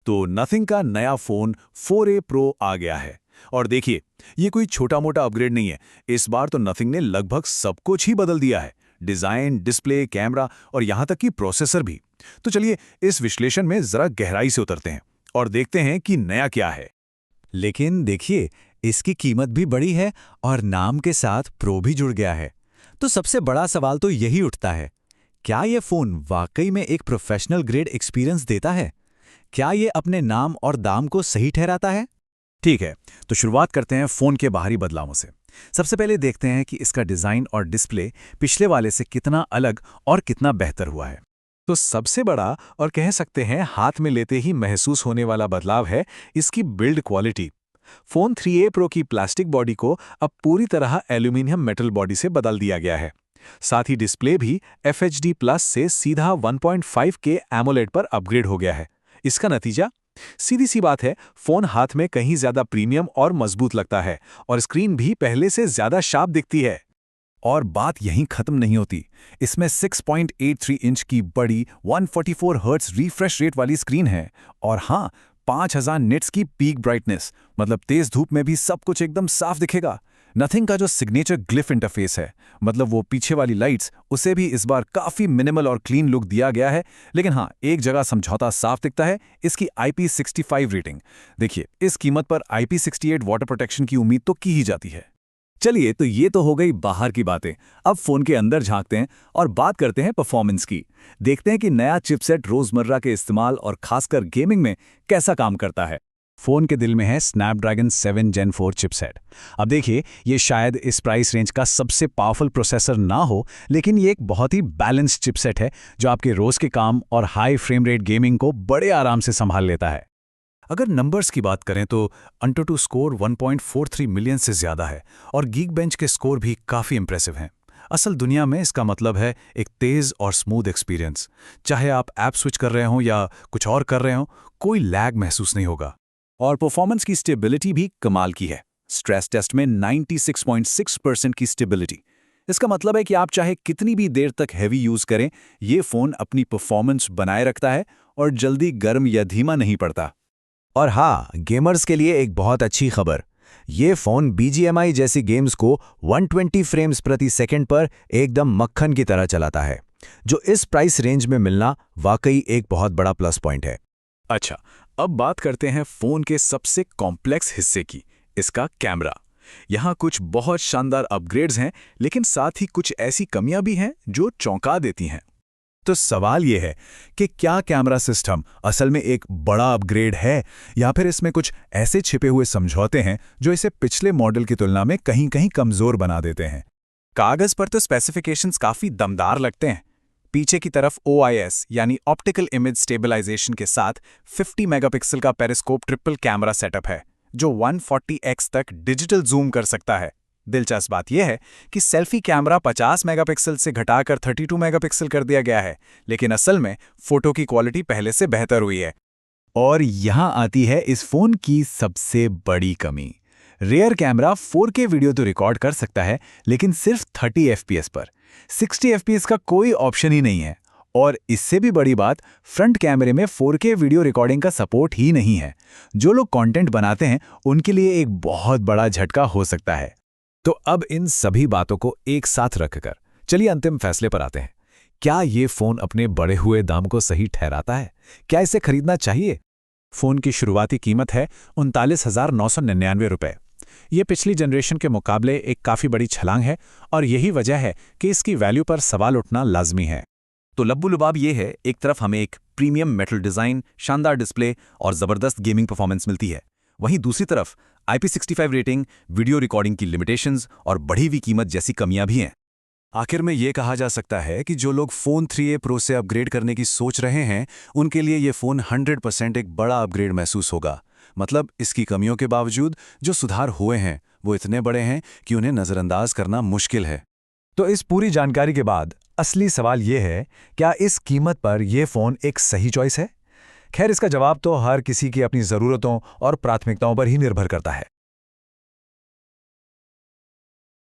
तो नथिंग का नया फोन 4A Pro आ गया है। और देखिए, ये कोई छोटा मोटा अपग्रेड नहीं है। इस बार तो नथिंग ने लगभग सब कुछ ही बदल दिया है। डिजाइन, डिस्प्ले, कैमरा और यहां तक कि प्रोसेसर भी। तो चलिए इस विश्लेषण में जरा गहराई से उतरते हैं और देखते हैं कि नया क्या है। लेकिन देखिए, इसकी कीमत भी बड़ी है और नाम के साथ प्रो भी जुड़ गया है। तो सबसे बड़ा सवाल तो यही उठता है, क्या ये फोन वाकई में एक प्रोफेशनल ग्रेड एक्सपीरियंस देता है? क्या ये अपने नाम और दाम को सही ठहराता है? ठीक है, तो शुरुआत करते हैं फ़ोन के बाहरी बदलावों से। सबसे पहले देखते हैं कि इसका डिज़ाइन और डिस्प्ले पिछले वाले से कितना अलग और कितना बेहतर हुआ है। तो सबसे बड़ा और कह सकते हैं हाथ में लेते ही महसूस होने वाला बदलाव है इसकी build quality. Phone 3A Pro की प्लास्टिक बॉडी को अब पूरी तरह एल्यूमिनियम मेटल बॉडी से बदल दिया गया है। साथ ही डिस्प्ले भी FHD प्लस से सीधा 1.5K AMOLED पर अपग्रेड हो गया है। इसका नतीजा? सीधी सी बात है, फोन हाथ में कहीं ज्यादा प्रीमियम और मजबूत लगता है और स्क्रीन भी पहले से ज्यादा शार्प दिखती है। और बात यहीं खत्म नहीं होती। इसमें 6.83 इंच की बड़ी 144 हर्ट्ज रिफ्रेश रेट वाली स्क्रीन है और हाँ, 5000 निट्स की पीक ब्राइटनेस, मतलब तेज धूप में भी सब कुछ एकदम साफ दिखेगा। नथिंग का जो सिग्नेचर ग्लिफ इंटरफेस है, मतलब वो पीछे वाली लाइट्स, उसे भी इस बार काफी मिनिमल और क्लीन लुक दिया गया है। लेकिन हाँ, एक जगह समझौता साफ दिखता है, इसकी IP65 रेटिंग। देखिए, इस कीमत पर IP68 वाटर प्रोटेक्शन की उम्मीद तो की ही जाती है। चलिए, तो ये तो हो गई बाहर की बातें। अब फोन के अंदर झांकते हैं और बात करते हैं परफॉर्मेंस की। देखते हैं कि नया चिपसेट रोजमर्रा के इस्तेमाल और खासकर गेमिंग में कैसा काम करता है। फोन के दिल में है स्नैपड्रैगन 7 Gen 4 चिपसेट। अब देखिए, ये शायद इस प्राइस रेंज का सबसे पावरफुल प्रोसेसर ना हो, लेकिन ये एक बहुत ही बैलेंस्ड चिपसेट है जो आपके रोज के काम और हाई फ्रेम रेट गेमिंग को बड़े आराम से संभाल लेता है। अगर नंबर्स की बात करें तो AnTuTu स्कोर 1.43 मिलियन से ज्यादा है और Geekbench के स्कोर भी काफी इंप्रेसिव हैं। असल दुनिया में इसका मतलब है एक तेज और स्मूथ एक्सपीरियंस। चाहे आप ऐप स्विच कर रहे हो या कुछ और कर रहे हो, कोई लैग महसूस नहीं होगा। और परफॉर्मेंस की स्टेबिलिटी भी कमाल की है। स्ट्रेस टेस्ट में 96.6% की स्टेबिलिटी। इसका मतलब है कि आप चाहे कितनी भी देर तक हैवी यूज करें, ये फोन अपनी परफॉर्मेंस बनाए रखता है और जल्दी गर्म या धीमा नहीं पड़ता। और हाँ, गेमर्स के लिए एक बहुत अच्छी खबर। ये फोन BGMI जैसी गेम्स को 120 फ्रेम्स प्रति सेकंड पर एकदम मक्खन की तरह चलाता है, जो इस प्राइस रेंज में मिलना वाकई एक बहुत बड़ा प्लस पॉइंट है। अच्छा, अब बात करते हैं फोन के सबसे कॉम्प्लेक्स हिस्से की, इसका कैमरा। यहाँ कुछ बहुत शानदार अपग्रेड्स हैं, लेकिन साथ ही कुछ ऐसी कमियां भी हैं जो चौंका देती हैं। तो सवाल ये है कि क्या कैमरा सिस्टम असल में एक बड़ा अपग्रेड है या फिर इसमें कुछ ऐसे छिपे हुए समझौते हैं जो इसे पिछले मॉडल की तुलना में कहीं कहीं कमजोर बना देते हैं। कागज पर तो स्पेसिफिकेशंस काफी दमदार लगते हैं। पीछे की तरफ OIS यानी ऑप्टिकल इमेज स्टेबलाइजेशन के साथ 50 मेगापिक्सल का पेरिस्कोप ट्रिपल कैमरा सेटअप है जो 140x तक डिजिटल जूम कर सकता है। दिलचस्प बात यह है कि सेल्फी कैमरा 50 मेगापिक्सल से घटाकर 32 मेगापिक्सल कर दिया गया है, लेकिन असल में फोटो की क्वालिटी पहले से बेहतर हुई है। और यहाँ आती है इस फोन की सबसे बड़ी कमी। रियर कैमरा 4K वीडियो तो रिकॉर्ड कर सकता है, लेकिन सिर्फ 30 FPS पर। 60 FPS का कोई ऑप्शन ही नहीं है। और इससे भी बड़ी बात, फ्रंट कैमरे में 4K वीडियो रिकॉर्डिंग का सपोर्ट ही नहीं है। जो लोग कंटेंट बनाते हैं, उनके लिए एक बहुत बड़ा झटका हो सकता है। तो अब इन सभी बातों को एक साथ रखकर चलिए अंतिम फैसले पर आते हैं। क्या ये फोन अपने बढ़े हुए दाम को सही ठहराता है? क्या इसे खरीदना चाहिए? फोन की शुरुआती कीमत है 39,999 रुपए। ये पिछली जनरेशन के मुकाबले एक काफ़ी बड़ी छलांग है और यही वजह है कि इसकी वैल्यू पर सवाल उठना लाजमी है। तो लब्बू लुबाब ये है, एक तरफ हमें एक प्रीमियम मेटल डिज़ाइन, शानदार डिस्प्ले और ज़बरदस्त गेमिंग परफॉर्मेंस मिलती है। वहीं दूसरी तरफ IP65 रेटिंग, वीडियो रिकॉर्डिंग की लिमिटेशंस और बढ़ी हुई कीमत जैसी कमियां भी हैं। आखिर में ये कहा जा सकता है कि जो लोग फ़ोन 3A Pro से अपग्रेड करने की सोच रहे हैं, उनके लिए ये फ़ोन 100% एक बड़ा अपग्रेड महसूस होगा। मतलब इसकी कमियों के बावजूद जो सुधार हुए हैं वो इतने बड़े हैं कि उन्हें नज़रअंदाज करना मुश्किल है। तो इस पूरी जानकारी के बाद असली सवाल ये है, क्या इस कीमत पर यह फ़ोन एक सही चॉइस है? खैर, इसका जवाब तो हर किसी की अपनी ज़रूरतों और प्राथमिकताओं पर ही निर्भर करता है।